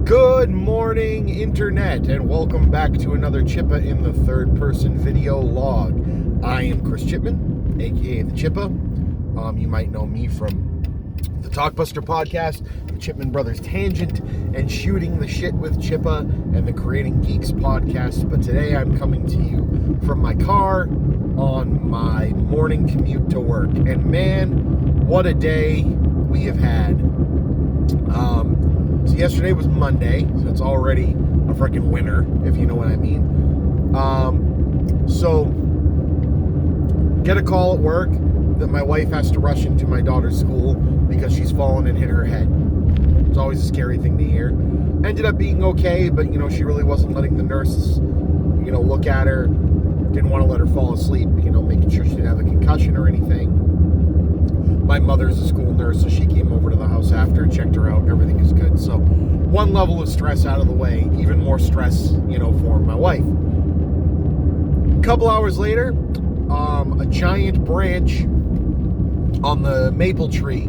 Good morning, Internet, and welcome back to another Chippa in the Third Person video log. I am Chris Chipman, aka the Chippa. You might know me from the Talkbuster podcast, the Chipman Brothers Tangent, and Shooting the Shit with Chippa, and the Creating Geeks podcast. But today I'm coming to you from my car on my morning commute to work. And man, what a day we have had. So yesterday was Monday, so it's already a freaking winter, if you know what I mean. So get a call at work that my wife has to rush into my daughter's school because she's fallen and hit her head. It's always a scary thing to hear. Ended up being okay, but she really wasn't letting the nurse, look at her. Didn't want to let her fall asleep, making sure she didn't have a concussion or anything. My mother's a school nurse, so she came over to the house after, checked her out, everything is good. So one level of stress out of the way, even more stress, for my wife. A couple hours later, a giant branch on the maple tree,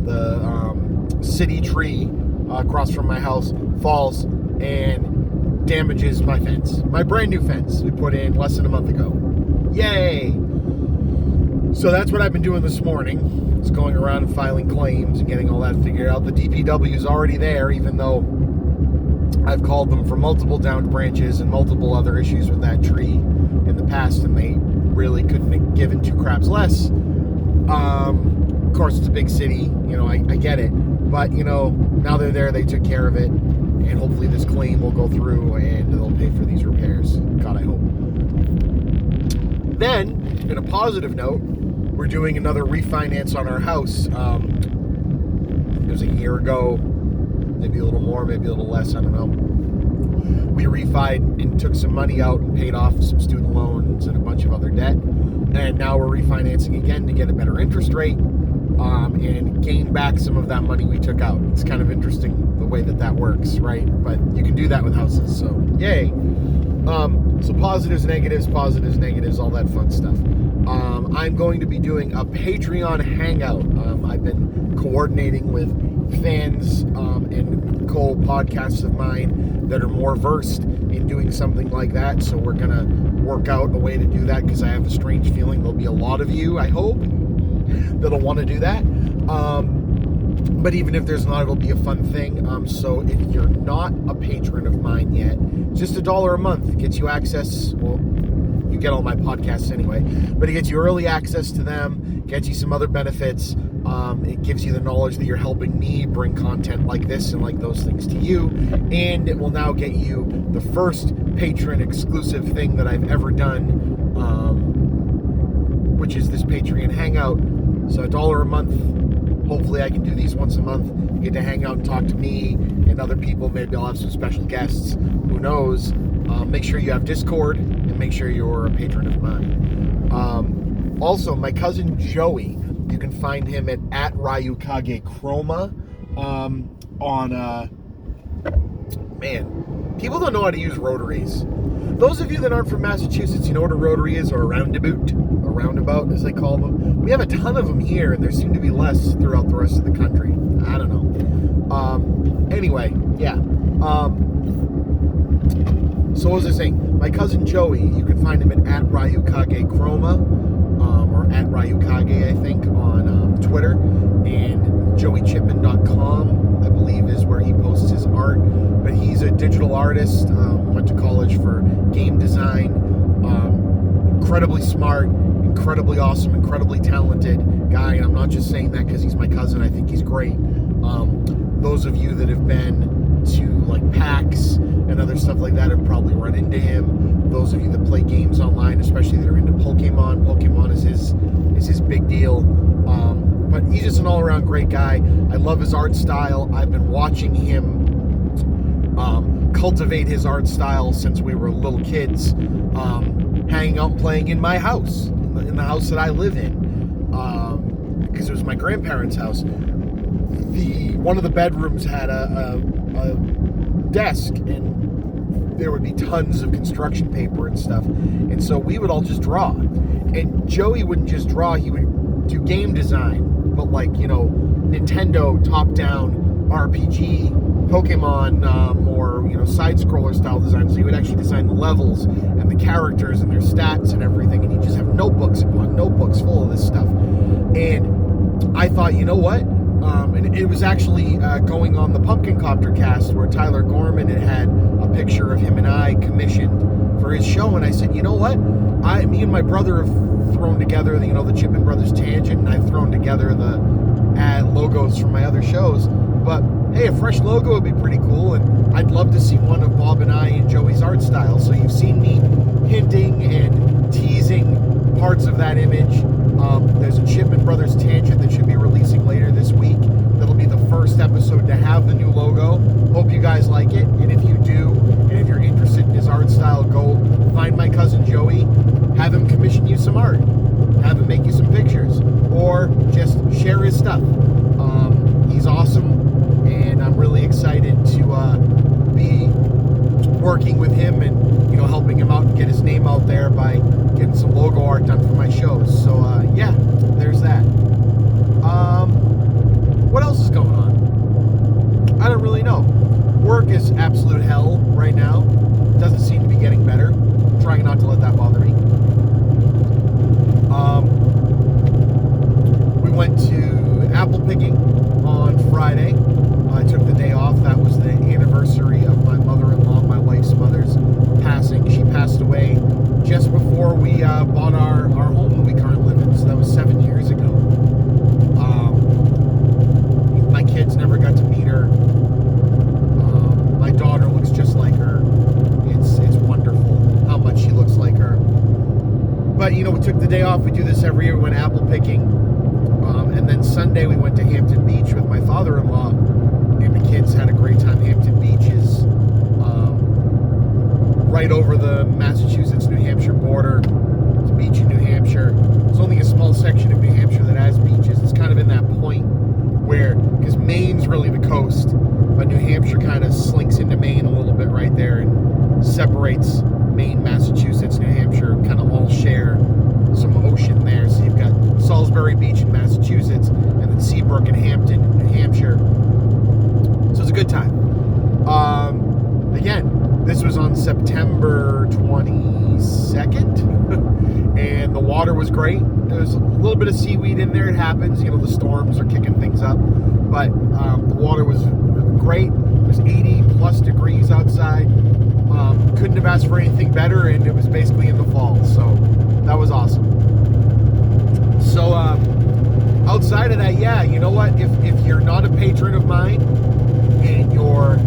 the city tree across from my house, falls and damages my fence. My brand new fence we put in less than a month ago. Yay! So that's what I've been doing this morning. It's going around and filing claims and getting all that figured out. The DPW is already there, even though I've called them for multiple downed branches and multiple other issues with that tree in the past, and they really couldn't have given two craps less. Of course, it's a big city, I get it. But, now they're there, they took care of it, and hopefully this claim will go through and they'll pay for these repairs. God, I hope. Then, in a positive note, we're doing another refinance on our house. It was a year ago, maybe a little more, maybe a little less, I don't know. We refied and took some money out and paid off some student loans and a bunch of other debt. And now we're refinancing again to get a better interest rate and gain back some of that money we took out. It's kind of interesting the way that works, right? But you can do that with houses, so yay. So positives, negatives, all that fun stuff. I'm going to be doing a Patreon hangout. I've been coordinating with fans and co-podcasts of mine that are more versed in doing something like that. So we're going to work out a way to do that because I have a strange feeling there'll be a lot of you, I hope, that'll want to do that. But even if there's not, it'll be a fun thing. So if you're not a patron of mine yet, just $1 a month gets you access. Well, you get all my podcasts anyway, but it gets you early access to them, gets you some other benefits. It gives you the knowledge that you're helping me bring content like this and like those things to you. And it will now get you the first patron exclusive thing that I've ever done, which is this Patreon hangout. So $1 a month. Hopefully I can do these once a month. You get to hang out and talk to me and other people. Maybe I'll have some special guests. Who knows? Make sure you have Discord and make sure you're a patron of mine. Also, my cousin Joey, you can find him at Ryukage Chroma man, people don't know how to use rotaries. Those of you that aren't from Massachusetts, you know what a rotary is, or a roundabout as they call them. We have a ton of them here, and there seem to be less throughout the rest of the country. I don't know. Anyway, yeah. So what was I saying? My cousin Joey, you can find him at Ryukage Chroma, or at Ryukage, I think, on Twitter, and joeychipman.com, I believe, is where he posts his art. But he's a digital artist, went to college for game design, incredibly smart, incredibly awesome, incredibly talented guy. And I'm not just saying that because he's my cousin. I think he's great. Those of you that have been to like PAX and other stuff like that have probably run into him. Those of you that play games online, especially that are into Pokemon is his big deal. But he's just an all-around great guy. I love his art style. I've been watching him cultivate his art style since we were little kids, hanging out and playing in my house, in the house that I live in, because it was my grandparents' house. One of the bedrooms had a desk, and there would be tons of construction paper and stuff, and so we would all just draw. And Joey wouldn't just draw, he would do game design, but like, Nintendo top-down RPG Pokemon or side scroller style design. So he would actually design the levels and the characters and their stats and everything, and he'd just have notebooks upon notebooks full of this stuff. And I thought, you know what? And it was actually going on the Pumpkin Copter cast where Tyler Gorman had a picture of him and I commissioned for his show, and I said, you know what? Me and my brother have thrown together, the Chippa Brothers Tangent, and I've thrown together the logos from my other shows. But hey, a fresh logo would be pretty cool, and I'd love to see one of Bob and I and Joey's art style. So you've seen me hinting and teasing parts of that image. There's a Chippa Brothers Tangent that should be releasing later this week. That'll be the first episode to have the new logo. Hope you guys like it, and if you do, and if you're interested in his art style, go find my cousin Joey, have him commission you some art, have him make you some pictures, or just share his stuff. He's awesome, and I'm really excited to be working with him and helping him out and get his name out there by getting some logo art done for my shows. So yeah, there's that. What else is going on? I don't really know. Work is absolute hell right now. Doesn't seem to be getting better. I'm trying not to let that bother me. We went to apple picking on Friday. I took the day off. That was the anniversary of my mother-in-law, my wife's mother's passing. She passed away just before we bought our home that we currently live in. So that was 7 years ago. My kids never got to meet her. My daughter looks just like her. It's wonderful how much she looks like her. But we took the day off. We do this every year. We went apple picking. And then Sunday we went to Hampton Beach with my father-in-law, and the kids had a great time. Hampton Beach is right over the Massachusetts-New Hampshire border. It's a beach in New Hampshire. It's only a small section of New Hampshire that has beaches. It's kind of in that point where, because Maine's really the coast, but New Hampshire kind of slinks into Maine a little bit right there and separates Maine, Massachusetts, New Hampshire, kind of all share some ocean there. So you've got Salisbury Beach in Massachusetts, and then Seabrook and Hampton in New Hampshire. So it's a good time. Again, this was on September 22nd, and the water was great. There's a little bit of seaweed in there. It happens. The storms are kicking things up, but the water was great. It was 80 plus degrees outside. Couldn't have asked for anything better, and it was basically in the fall, so that was awesome. So outside of that, yeah, you know what? If you're not a patron of mine and you're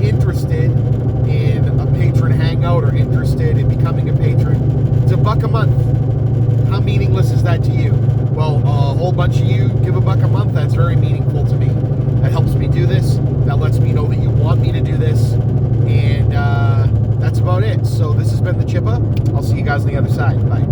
interested in a patron hangout or interested in becoming a patron, it's $1 a month. How meaningless is that to you? Well, a whole bunch of you give $1 a month. That's very meaningful to me. That helps me do this. That lets me know that you want me to do this. And that's about it. So this has been the Chippa. I'll see you guys on the other side. Bye.